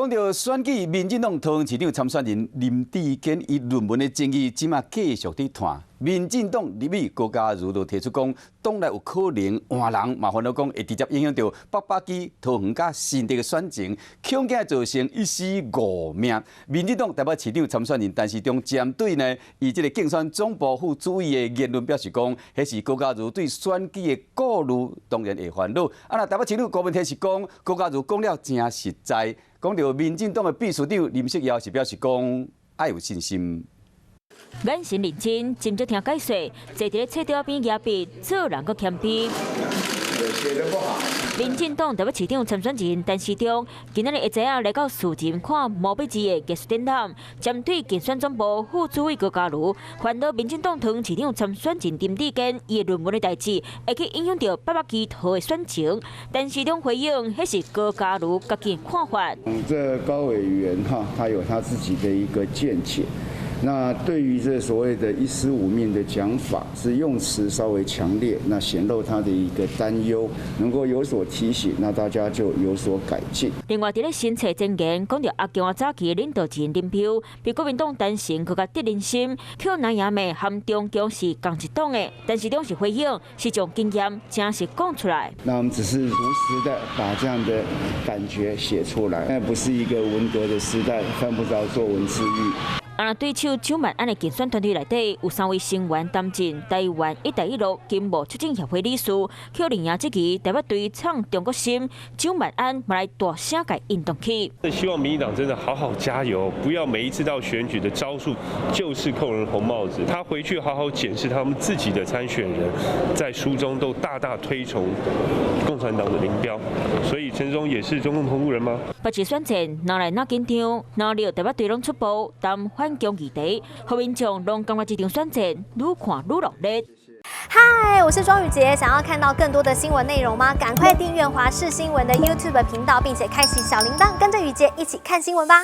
讲到选举，民进党桃园市长参选人林志坚伊论文的争议，即马继续伫传。民进党立委高嘉瑜就提出讲，党内有可能换人，麻烦到讲会直接影响到北北基、桃园甲新竹的选情，恐惊造成一死5命。民进党台北市长参选人陈时中针对呢，以这个竞选总部副主委的言论表示讲，迄是高嘉瑜对选举的顾虑，当然会烦恼。啊，那台北市长高文天是讲，高嘉瑜讲了真实在。讲到民进党的秘书长林世尧是表示讲，爱有信心。眼神认真，真正听解说，坐伫册条边压笔，做人阁谦卑。写得不好。民进党台北市长参选人陈时中今仔日会知影来到树林看毛笔字的技术展览，针对竞选总部副主委高嘉瑜烦恼民进党桃园市长参选人林志坚伊论文的代志，会去影响到北北基桃的选情。陈时中回应，迄是高嘉瑜家己看法。这高委员他有他自己的一个见解。那对于这所谓的一尸五命的讲法，是用词稍微强烈，那显露他的一个担忧，能够有所提醒，那大家就有所改进。另外，伫咧新册证言讲到阿强早期领导人林彪被国民党担心佮得人心，扣南亚美含中共是共一党的，但是当时回应是将经验正式讲出来。那我们只是如实的把这样的感觉写出来，那不是一个文革的时代，犯不着做文字狱。对手蒋万安的竞选团队内底有3位成员担任台湾“一带一路”经贸促进协会理事。去年这期台北队唱中国心，蒋万安嘛来大声甲引动起。希望民进党真的好好加油，不要每一次到选举的招数就是扣人红帽子。他回去好好检视他们自己的参选人，在书中都大大推崇共产党的林彪，所以陈忠也是中共同路人吗？北市选战哪来哪紧张，哪料台北队拢出步，但反攻议题，和民众拢感觉这场选战愈看愈热烈。嗨，我是庄宇杰，想要看到更多的新闻内容吗？赶快订阅华视新闻的 YouTube 频道，并且开启小铃铛，跟着宇杰一起看新闻吧。